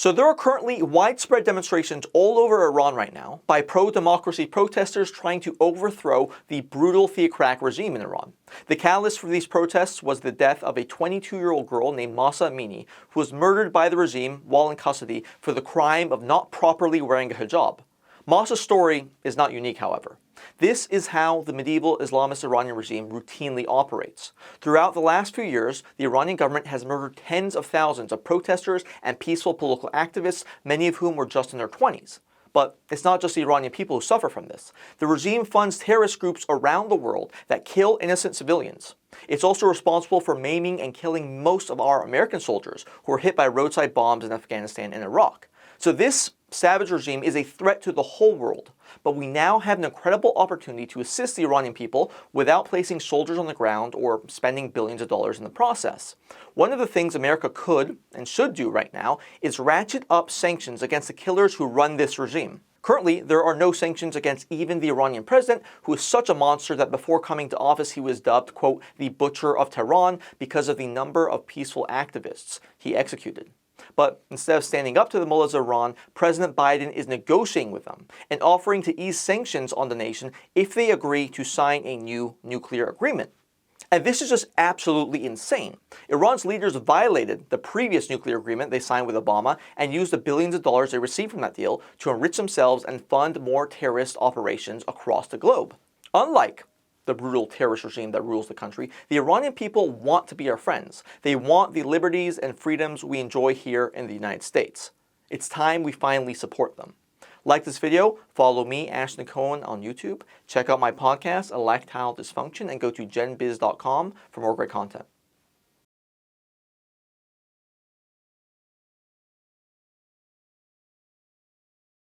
So there are currently widespread demonstrations all over Iran right now by pro-democracy protesters trying to overthrow the brutal theocratic regime in Iran. The catalyst for these protests was the death of a 22-year-old girl named Mahsa Amini, who was murdered by the regime while in custody for the crime of not properly wearing a hijab. Mahsa's story is not unique, however. This is how the medieval Islamist Iranian regime routinely operates. Throughout the last few years, the Iranian government has murdered tens of thousands of protesters and peaceful political activists, many of whom were just in their 20s. But it's not just the Iranian people who suffer from this. The regime funds terrorist groups around the world that kill innocent civilians. It's also responsible for maiming and killing most of our American soldiers who were hit by roadside bombs in Afghanistan and Iraq. So this savage regime is a threat to the whole world, but we now have an incredible opportunity to assist the Iranian people without placing soldiers on the ground or spending billions of dollars in the process. One of the things America could and should do right now is ratchet up sanctions against the killers who run this regime. Currently, there are no sanctions against even the Iranian president, who is such a monster that before coming to office he was dubbed, quote, the butcher of Tehran because of the number of peaceful activists he executed. But instead of standing up to the mullahs of Iran, President Biden is negotiating with them and offering to ease sanctions on the nation if they agree to sign a new nuclear agreement. And this is just absolutely insane. Iran's leaders violated the previous nuclear agreement they signed with Obama and used the billions of dollars they received from that deal to enrich themselves and fund more terrorist operations across the globe. Unlike the brutal terrorist regime that rules the country, the Iranian people want to be our friends. They want the liberties and freedoms we enjoy here in the United States. It's time we finally support them. Like this video, follow me, Ashton Cohen, on YouTube, check out my podcast, Electile Dysfunction, and go to genbiz.com for more great content.